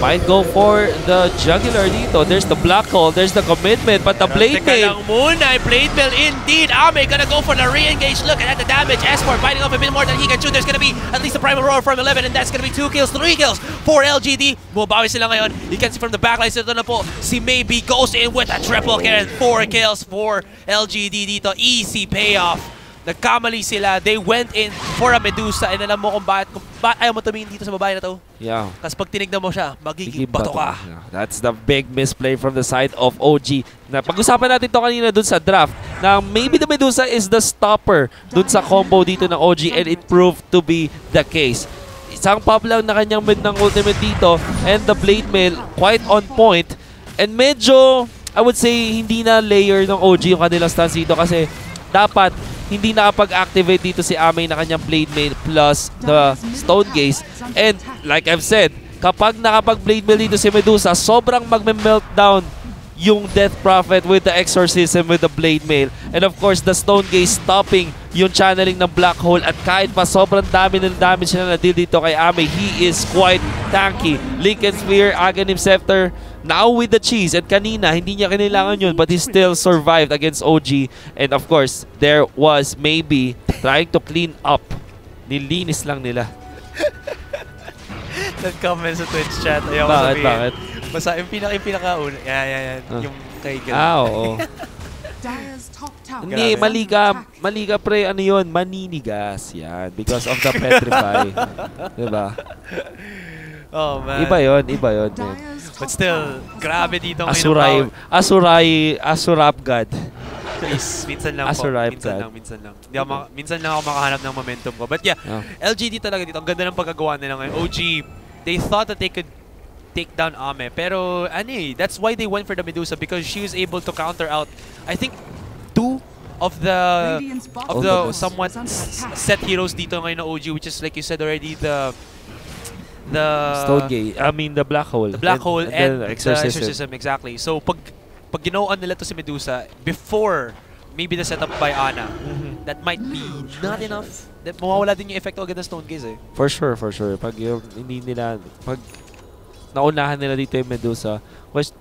Might go for the jugular dito. There's the black hole. There's the commitment. But the blade mail. Blade mail indeed. Ame gonna go for the re-engage. Look at the damage. Esport biting off a bit more than he can chew. There's gonna be at least a primal roar from 11. And that's gonna be 2 kills, 3 kills for LGD. Bumabawi sila ngayon. You can see from the backline. Ito na po. Si Maybe goes in with a triple kill. 4 kills for LGD dito. Easy payoff. Nagkamali sila. They went in for a Medusa. And alam mo kung bakit ayaw mo tumingin dito sa babae na to? Yeah. Kasi pag tinignan mo siya, magiging bato ka. Yeah. That's the big misplay from the side of OG. Na pag-usapan natin to kanina dun sa draft na maybe the Medusa is the stopper dun sa combo dito ng OG, and it proved to be the case. Isang pop lang na kanyang mid ng ultimate dito, and the blade mail quite on point. And medyo, I would say, hindi na layer ng OG yung kanilang stance dito kasi dapat hindi nakapag-activate dito si Ame na kanyang blade mail plus the stone gaze. And like I've said, kapag nakapag-blade mail dito si Medusa, sobrang magme-meltdown yung Death Prophet with the exorcism with the blade mail. And of course, the stone gaze stopping yung channeling ng black hole. At kahit pa sobrang dami ng damage na na-deal dito kay Ame, he is quite tanky. Lincoln Sphere, Aghanim Scepter, now with the cheese. And kanina, hindi niya kailangan yun, but he still survived against OG. And of course, there was Maybe trying to clean up. Nilinis lang nila. Nag-comment sa Twitch chat. Ayaw ko sabihin. Bakit? Basta yung pinaka-una. Yan. Yung kay Gamelink. Oo. Hindi, mali ka pre, ano yun? Maninigas. Yan. Because of the petrify. Diba? Oh man. Iba yun, man. But still, grabe dito ng Asurap God. Please, minsan lang po. Minsan lang. Minsan lang ako makahanap ng momentum ko. But yeah, LGD talaga dito. Ang ganda ng pagkagawa nila ngayon. OG, they thought that they could take down Ame. Pero, that's why they went for the Medusa, because she was able to counter out, I think, 2 of the somewhat set heroes dito ngayon na OG, which is, like you said already, the Stone Gate. I mean, the Black Hole. The Black Hole and the Exorcism. Exactly. So, pag ginawan nila to si Medusa, before maybe the setup by Ana, that might be not enough. Mawawala din yung effect agad ng Stone Gaze eh. For sure. Pag naunahan nila dito yung Medusa,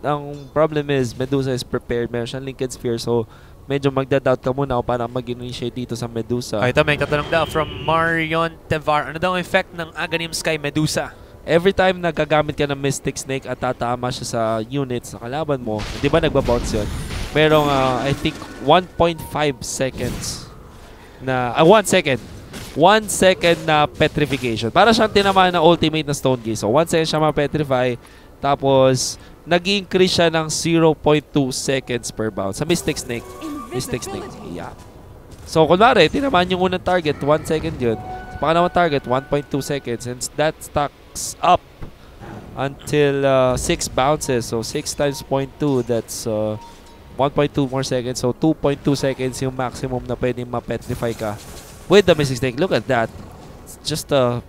ang problem is, Medusa is prepared. Meron siyang Linked Sphere, so medyo magda-doubt ka muna para mag-initiate dito sa Medusa. Ay, ito may katanong daw from Marion Tevar. Ano daw ang effect ng Aghanim Sky Medusa? Every time nagagamit ka ng Mystic Snake at tatama siya sa units na kalaban mo, di ba nagbabounce yun? Merong, I think, 1.5 seconds na, 1 second. 1 second na petrification. Para siyang tinamaan ng ultimate na Stone Gaze. So, 1 second siya ma-petrify. Tapos, nag-increase siya ng 0.2 seconds per bounce. Sa Mystic Snake. Yeah. So, kunwari, tinamaan yung unang target, 1 second yun. Sa pangalawang target, 1.2 seconds. And that stacks up until 6 bounces. So, 6 times 0.2, that's 1.2 more seconds. So, 2.2 seconds yung maximum na pwedeng ma-petrify ka with the Mystic Snake. Look at that. It's just a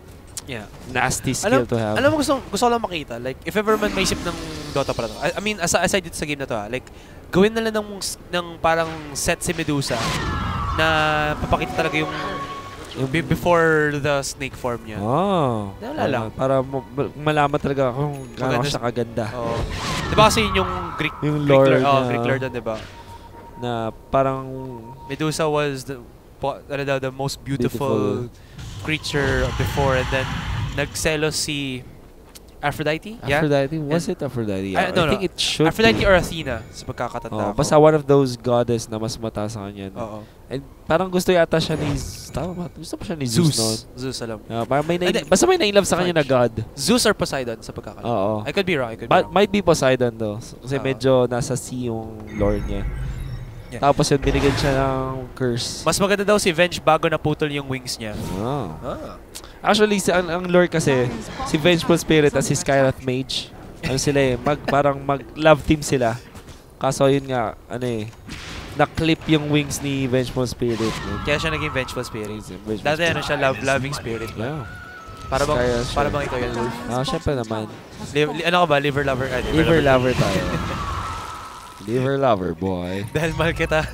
nasty skill to have. Alam mo, gusto ko lang makita. Like, if ever man may isip ng Dota pala to. I mean, aside dito sa game na to, like, gawin na lang ng parang set si Medusa na papakita talaga yung before the snake form niya. Oh. Wala lang. Para malaman talaga kung gaano siya kaganda. Oo. Diba kasi yun yung Greek lore doon, diba? Na parang Medusa was the most beautiful creature before, and then nagselos si Aphrodite? Aphrodite? Was it Aphrodite? I think it should Aphrodite be. or Athena sa pagkakatanda ko. Basta one of those goddess na mas mataas sa kanya. Oo. And parang gusto yata siya ni gusto pa siya ni Zeus noon. Zeus, alam. Basta may nailove sa kanya na god. Zeus or Poseidon sa pagkakatanda. Oo. I could be wrong. Might be Poseidon though. Kasi medyo nasa sea yung lore niya. Yeah. Tapos yun, binigyan siya ng curse. Mas maganda daw si Venge bago naputol yung wings niya. Oh. Actually, ang lore kasi, si Vengeful Spirit at si Skyrath Mage, ano sila eh, parang mag-love team sila. Kaso yun nga, ano eh, na-clip yung wings ni Vengeful Spirit. Kaya siya naging Vengeful Spirit. Dati ano siya, loving spirit. Yeah. Para bang ikaw yan, Wolf? Syempre naman. Ano ka ba? Liver lover? Liver lover tayo. Liver lover, boy. Dahil mahal kita.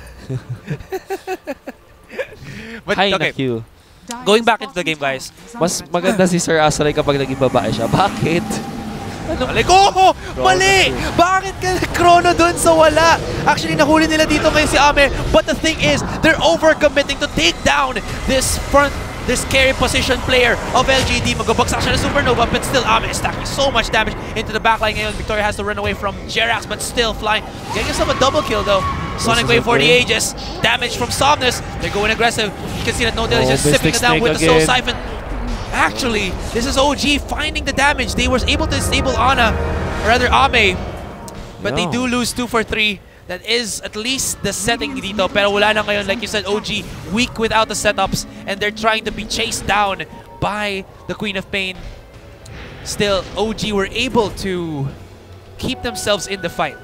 But, Hi na okay. Q. Going back into the game, guys. Mas maganda si Sir Asaray kapag naging babae siya. Bakit? Oh! Mali! Bakit ka chrono dun sa wala? Actually, nahuli nila dito ngayon si Ame. But the thing is, they're overcommitting to take down this carry position player of LGD. Magbabagsak siya ng Supernova, but still Ame is stacking so much damage into the backline ngayon. Victoria has to run away from Jerax, but still flying. Getting himself a double kill though. Sonic Wave for the ages. Damage from Somnus. They're going aggressive. You can see that Nodell is just sipping it down with the Soul Siphon. Actually, this is OG finding the damage. They were able to disable Ana, or rather Ame, but they do lose 2 for 3. That is at least the setting dito. Pero wala na ngayon, like you said, OG weak without the setups, and they're trying to be chased down by the Queen of Pain. Still, OG were able to keep themselves in the fight.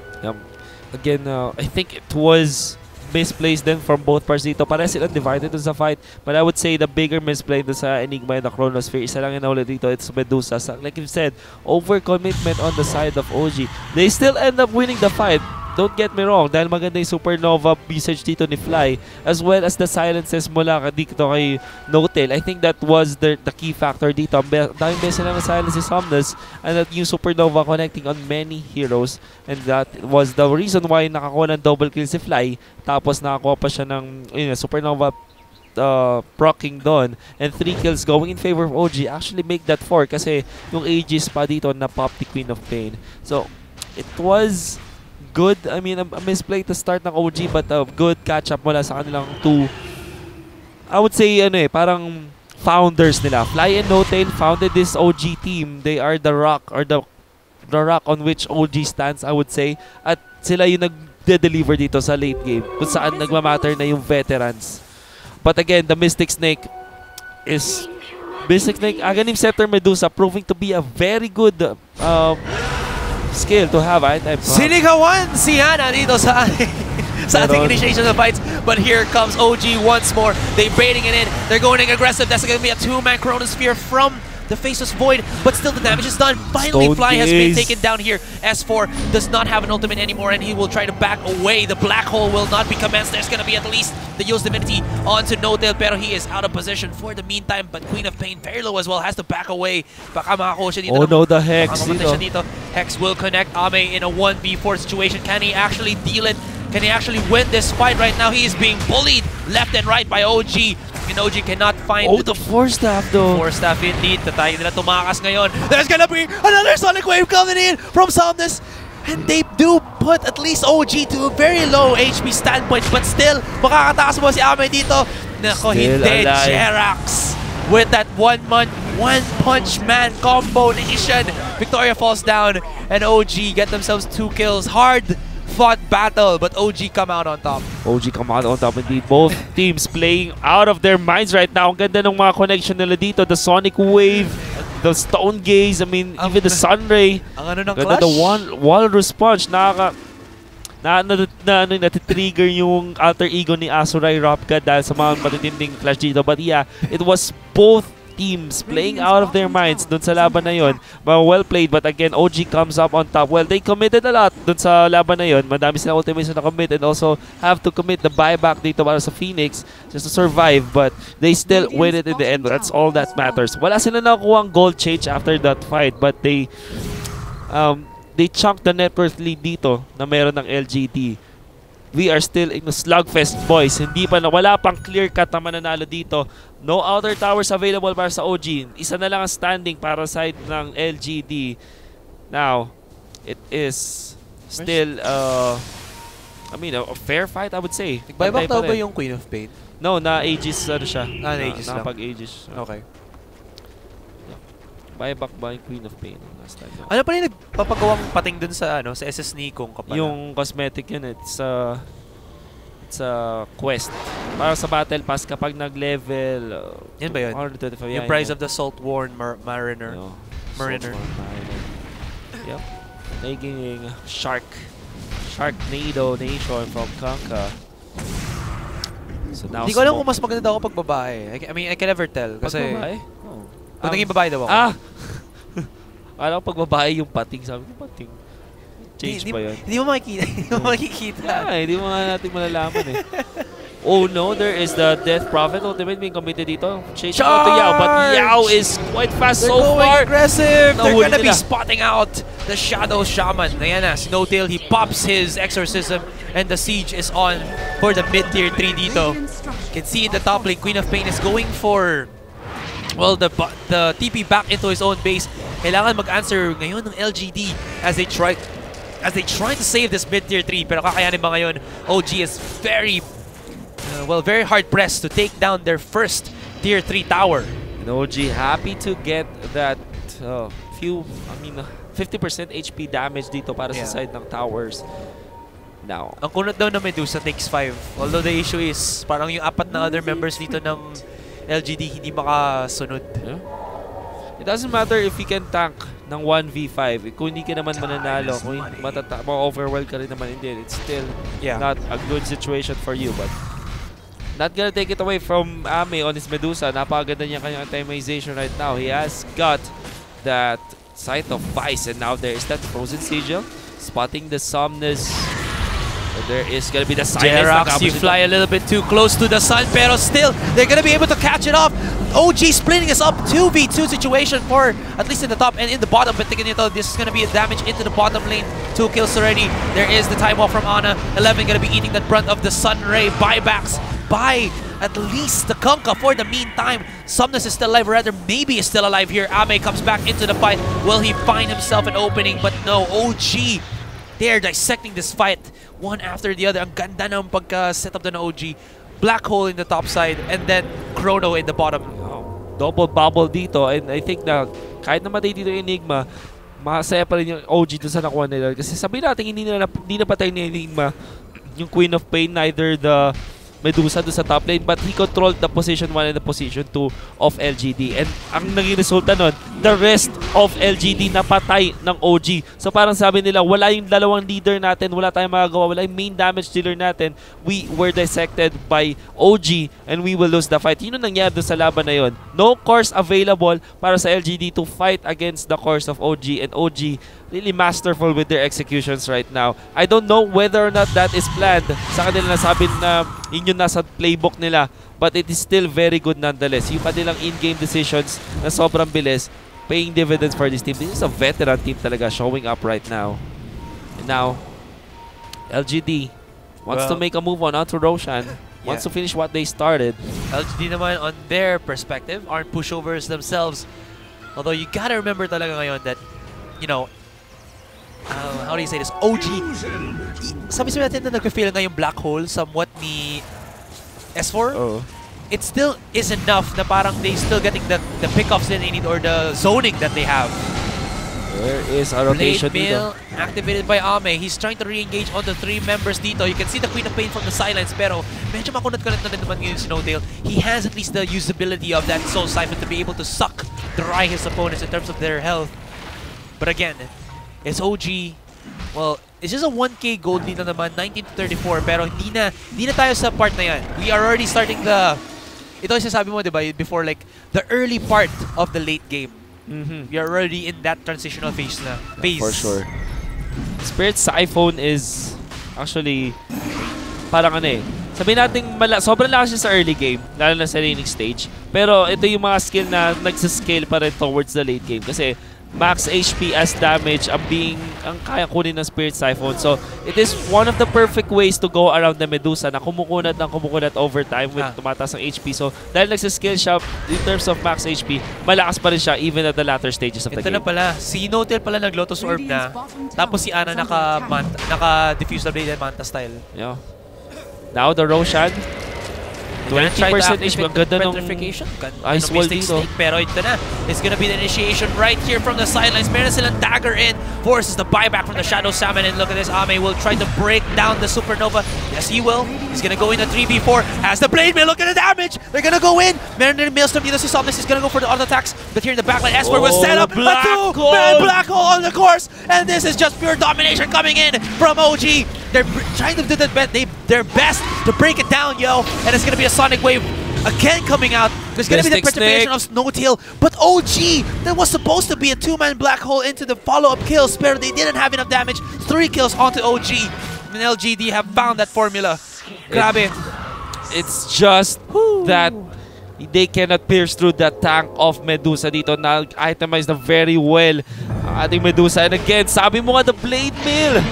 Again, I think it was misplaced then from both parts dito. Para sila divided dun sa fight. But I would say the bigger misplay dun sa Enigma and the Chronosphere, isa lang yun ulit dito, it's Medusa. So, like you said, overcommitment on the side of OG. They still end up winning the fight. Don't get me wrong, dahil maganda yung Supernova usage dito ni Fly, as well as the silences mula dito kay Notel. I think that was the key factor dito. Daming beses na silence si Somnus, and that yung Supernova connecting on many heroes, and that was the reason why nakakuha ng double kill si Fly, tapos nakakuha pa siya ng Supernova proccing doon, and 3 kills going in favor of OG. Actually make that 4 kasi yung Aegis pa dito na pop the Queen of Pain. So it was good. I mean, a misplay to start ng OG, but a good catch-up mula sa kanilang 2. I would say, parang founders nila. Fly and Notail founded this OG team. They are the rock, or the rock on which OG stands, I would say. At sila yung nag-deliver dito sa late game, kung saan nagmamatter na yung veterans. But again, the Mystic Snake is... Mystic Snake, Aghanim Scepter Medusa, proving to be a very good... skill to have. Sinigawan si Hana dito sa ating initiation of fights. But here comes OG once more. They baiting it in. They're going aggressive. That's going to be a 2-man Chronosphere from the Faceless Void. But still the damage is done. Finally, Fly has been taken down here. S4 does not have an ultimate anymore, and he will try to back away. The Black Hole will not be commenced. There's going to be at least the Use Divinity onto Notail, pero he is out of position for the meantime. But Queen of Pain, very low as well, has to back away. Baka makakuha siya dito. Oh no, the Hex dito. Hex will connect Ame in a 1v4 situation. Can he actually deal it? Can he actually win this fight right now? He is being bullied left and right by OG. And OG cannot find... Oh, the Force Staff though. Force Staff indeed. Tatay nila tumakas ngayon. There's gonna be another Sonic Wave coming in from Somnus. And they do put at least OG to a very low HP standpoint. But still, makakatakas mo si Ame dito. Nako, hindi. Jerax with that one-punch man combination. Victoria falls down and OG get themselves 2 kills. Hard-fought battle, but OG come out on top. OG come out on top indeed. Both teams playing out of their minds right now. Ang ganda ng mga connection nila dito. The Sonic Wave, the Stone Gaze, I mean, even the Sunray. Ang ano ng ganda, clash? the wall response. Natitrigger yung alter ego ni Azurai Ropka dahil sa mga matitinding clash dito. But yeah, it was both teams playing out of their minds dun sa laban na yun. Well played, but again, OG comes up on top. Well, they committed a lot dun sa laban na yun. Madami silang ultimates na commit, and also have to commit the buyback dito para sa Phoenix just to survive, but they still win it in the end. That's all that matters. Wala sila nakuha ang gold change after that fight, but they chunked the net worth lead dito na meron ng LGD. We are still in the slugfest, boys. Wala pang clear cut na mananalo dito. No outer towers available para sa OG. Isa na lang ang standing para side ng LGD. Now, it is still a fair fight, I would say. Buyback daw ba yung Queen of Pain? No, na-Aegis siya. Na-Aegis lang. Napag-Aegis. Okay. Buyback ba yung Queen of Pain last time? Ano pa rin nagpapagawang pating dun sa SS Nikong kapala? Yung cosmetic yun, it's sa quest. Para sa battle pass kapag nag-level Yan ba yun? 125. Yung Prize of the Salt-Worn Mariner. Mariner. Yep. Naging Sharknado Nation from Kanka. So now Hindi ko alam kung mas maganda daw ako pag babae. I mean, I can never tell. Kasi pag babae? Pag naging babae daw ako. Alam ko pag babae yung pating. Sabi ko pating. Change ba yun? Hindi mo makikita. Hindi mo makikita. Hindi mo nga natin malalaman eh. Oh no, there is the Death Prophet ultimate being committed dito. Chasing out to Yao, but Yao is quite fast so far. Aggressive. They're gonna be nila. spotting out the Shadow Shaman. Ayan na, Snowtail, he pops his Exorcism and the siege is on for the mid-tier 3 dito. You can see in the top lane, Queen of Pain is going for, well, the TP back into his own base. Kailangan mag-answer ngayon ng LGD as they try to save this mid-tier 3. Pero kakayanin ba ngayon? OG is very hard pressed to take down their first tier 3 tower. And OG happy to get that 50% HP damage dito para sa side ng towers. Now, ang kunot daw na Medusa takes 5. Although the issue is parang yung 4 na other members dito ng LGD hindi makasunod. Yeah. It doesn't matter if you can tank ng 1v5. Kung hindi ka naman mananalo, kung ma-overwhelm ka rin naman, hindi. It's still not a good situation for you. But not gonna take it away from Ame on his Medusa. Napakaganda niya kanyang itemization right now. He has got that Sight of Vice, and now there is that Frozen Sigil. Spotting the Somnus. There is gonna be the silence. Jerax, you fly a little bit too close to the sun, pero still, they're gonna be able to catch it off. OG splitting us up, 2v2 situation for at least in the top and in the bottom. But thinking this is gonna be a damage into the bottom lane. 2 kills already. There is the time off from Ana. 11 gonna be eating the brunt of the Sun Ray buybacks by at least the Kunkka for the meantime. Somnus is still alive, or rather maybe is still alive here. Ame comes back into the fight. Will he find himself an opening? But no, OG, they're dissecting this fight one after the other. Ang ganda ng pagka-set up ng OG. Black hole in the top side and then Chrono in the bottom. Double bubble dito, and I think na kahit namatay dito yung Enigma, masaya pa rin yung OG doon sa nakuha nila. Kasi sabihin natin hindi na patay ni Enigma yung Queen of Pain, neither the Medusa doon sa top lane, but he controlled the position 1 and the position 2 of LGD. And ang naging resulta nun, the rest of LGD napatay ng OG. So parang sabi nila, wala yung dalawang leader natin, wala tayong magagawa, wala yung main damage dealer natin. We were dissected by OG and we will lose the fight. Yun yung nangyari doon sa laban na yun. No course available para sa LGD to fight against the course of OG, and OG really masterful with their executions right now. I don't know whether or not that is planned. Sa kanila nasabi na yun yung nasa playbook nila, but it is still very good nonetheless. Yung kanilang in-game decisions na sobrang bilis, paying dividends for this team. This is a veteran team talaga showing up right now. And now, LGD wants to make a move on to Roshan. Wants to finish what they started. LGD naman, on their perspective, aren't pushovers themselves. Although you gotta remember talaga ngayon that, you know, how do you say this? OG, sabi natin na nag-feel nga yung black hole somewhat ni S4. It still is enough na parang they still getting the pickoffs that they need or the zoning that they have. There is a rotation Blade Mail dito. activated by Ame. He's trying to re-engage on the 3 members dito. You can see the Queen of Pain from the sidelines, pero medyo makunat-kunat na rin naman yung Snowtail. He has at least the usability of that Soul Siphon to be able to suck dry his opponents in terms of their health. But again, it's OG. Well, it's just a 1k gold lead na naman, 19-34, pero hindi na tayo sa part na yan. We are already starting the, ito yung sasabi mo, diba, before like the early part of the late game. We are already in that transitional phase na. For sure. Spirit Siphon is actually parang ano eh. Sabihin natin, sobrang lakas siya sa early game, lalo na sa laning stage. Pero ito yung mga skill na nagsascale pa rin towards the late game. Kasi max HP as damage ang kaya kunin ng Spirit Siphon. So, it is one of the perfect ways to go around the Medusa na kumukunat over time with tumataas ang HP. So, dahil nagsiskill siya in terms of max HP, malakas pa rin siya even at the latter stages of the game. Ito na pala, si Notel pala nag-Lotus Orb na, tapos si Ana naka-Diffuse the Blade and Manta style. Yeah. Now, the Roshan 20% is maganda nung petrification. ice wall dito. Pero ito na. It's gonna be the initiation right here from the sidelines. Meron silang dagger in. Forces the buyback from the Shadow Salmon. And look at this. Ame will try to break down the Supernova. Yes, he will. He's gonna go in a 3v4. Has the Blade Mail. Look at the damage. They're gonna go in. Meron din Maelstrom dito si Somnus. He's gonna go for the auto attacks. But here in the backline, Esper will set up a two-man black hole on the course. And this is just pure domination coming in from OG. They're trying to do their best to break it down, yo. And it's gonna be a Sonic Wave again coming out. There's gonna be the perturbation of Snowtail, but OG, that was supposed to be a two-man black hole into the follow-up kills, but they didn't have enough damage. 3 kills onto OG, and LGD have found that formula. Grabe. It's just that they cannot pierce through the tank of Medusa dito. Na-itemize na very well ang ating Medusa. And again, sabi mo nga, the Blade Mill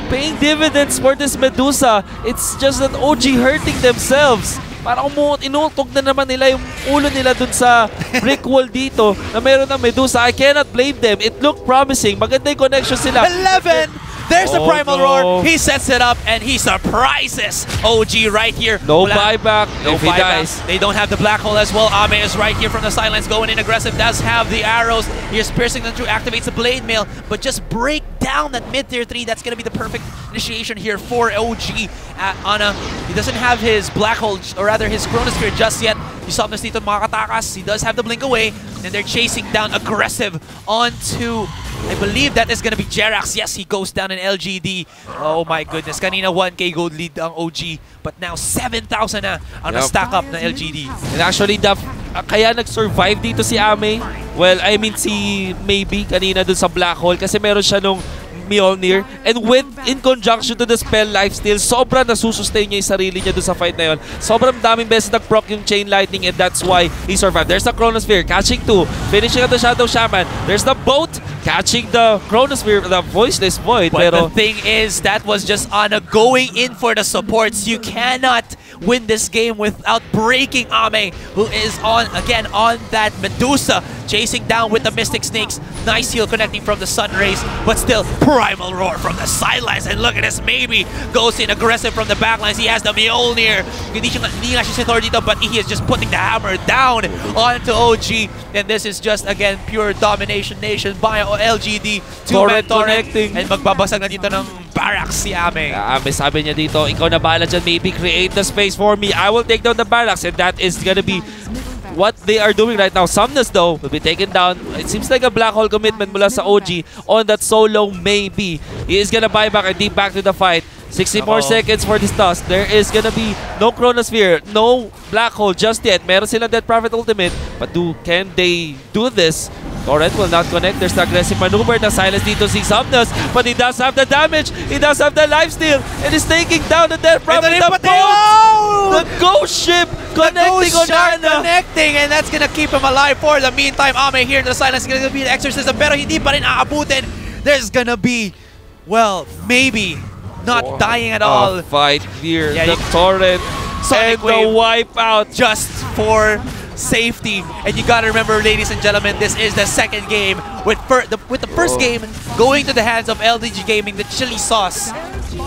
paying dividends for this Medusa. It's just that OG hurting themselves. Parang inutog na naman nila yung ulo nila dun sa brick wall dito na meron ng Medusa. I cannot blame them. It looked promising. Maganda yung connection sila. 11! There's the Primal Roar. He sets it up and he surprises OG right here. No buyback if he dies. They don't have the black hole as well. Ame is right here from the sidelines going in aggressive. Does have the arrows. He's piercing them through, activates the Blade Mail, but just break down that mid-tier 3. That's going to be the perfect initiation here for OG. Ana, he doesn't have his black hole, or rather his Chronosphere just yet. You saw this dito mga katakas. He does have the blink away, and they're chasing down aggressive onto, I believe that is going to be Jerax. Yes, he goes down in LGD. Oh my goodness. Kanina 1k gold lead ang OG, but now 7,000 na ang na-stack up na LGD. And actually, kaya nag-survive dito si Ame. Well, I mean si Maybe kanina dun sa black hole kasi meron siya nung Mjolnir, and in conjunction to the spell lifesteal, sobrang nasusustain niya yung sarili niya doon sa fight na yun. Sobrang daming beses nag-proc yung Chain Lightning, and that's why he survived. There's the Chronosphere, catching 2, finishing at the Shadow Shaman. There's the boat, catching the Chronosphere, the Voiceless Void. But the thing is, that was just Ana going in for the supports. You cannot win this game without breaking Ame, who is on that Medusa, chasing down with the Mystic Snakes. Nice heal connecting from the Sun Rays, but still Primal Roar from the sidelines. And look at this, Maybe goes in aggressive from the backlines. He has the Mjolnir. Hindi nga siya si Thor dito, but he is just putting the hammer down onto OG. And this is just, again, pure domination nation by LGD. Two-man connecting. And magbabasag na dito ng barracks si Ame. Ame, sabi niya dito, ikaw na bahala dyan, Maybe create the space for me. I will take down the barracks, and that is gonna be what they are doing right now. Somnus though will be taken down. It seems like a black hole commitment mula sa OG on that solo Maybe. He is gonna buy back and deep back to the fight. 60 more seconds for this toss. There is gonna be no Chronosphere, no black hole just yet. Meron silang Dead Prophet ultimate, but can they do this? Torrent will not connect. There's the aggressive maneuver. The silence dito si Somnus, but he does have the damage. He does have the lifesteal, and he's taking down the Death Prophet. The boat! The ghost ship connecting on Ana. Connecting, and that's gonna keep him alive for the meantime. Ame here in the silence is gonna be the exorcism, pero hindi pa rin aabutin. There's gonna be, well, Maybe not dying at all. Fight here. The Torrent and the wipeout just for safety. And you gotta remember, ladies and gentlemen, this is the second game with the first game going to the hands of LGD Gaming, the chili sauce.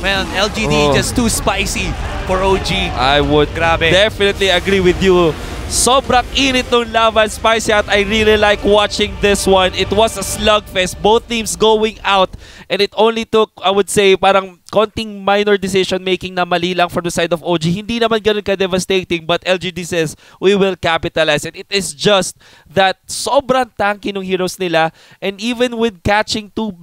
Man, LGD just too spicy for OG. I would definitely agree with you. Sobrang init ng laban, spicy, at I really like watching this one. It was a slugfest, both teams going out, and it only took, I would say, parang konting minor decision making na mali lang from the side of OG. Hindi naman ganun ka-devastating, but LGD says, we will capitalize. And it is just that sobrang tanky ng heroes nila, and even with catching two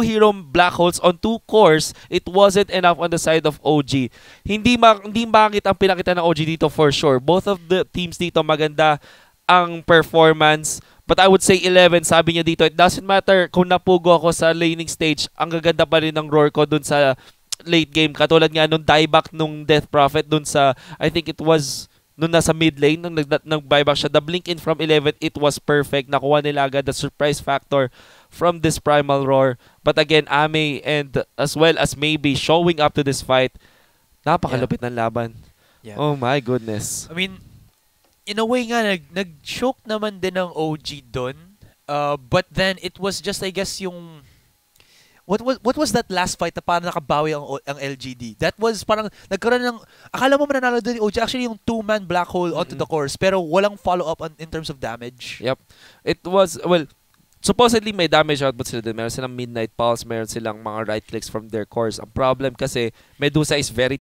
hero black holes on 2 cores, it wasn't enough on the side of OG. Hindi makakit ang pinakita ng OG dito for sure. Both of the teams dito maganda ang performance. But I would say 11, sabi niya dito, it doesn't matter kung napugo ako sa laning stage, ang gaganda pa rin ng roar ko dun sa late game. Katulad nga nung dieback nung Death Prophet dun sa, I think it was nung nasa mid lane, nung nag-buyback siya. The blink in from 11, it was perfect. Nakuha nila agad the surprise factor from this Primal Roar. But again, Ame and as well as Maybe showing up to this fight, napakalupit ng laban. Yeah. Oh my goodness. I mean, in a way nga, nag-choke naman din ng OG doon. But then, it was just, I guess, yung what was that last fight na parang nakabawi ang LGD? That was parang nagkaroon ng akala mo mananalo doon yung OG, actually yung two-man black hole onto the course pero walang follow-up in terms of damage. Yep. It was, well, supposedly may damage output sila din. Meron silang Midnight Pulse, meron silang mga right clicks from their cores. Ang problem kasi, Medusa is very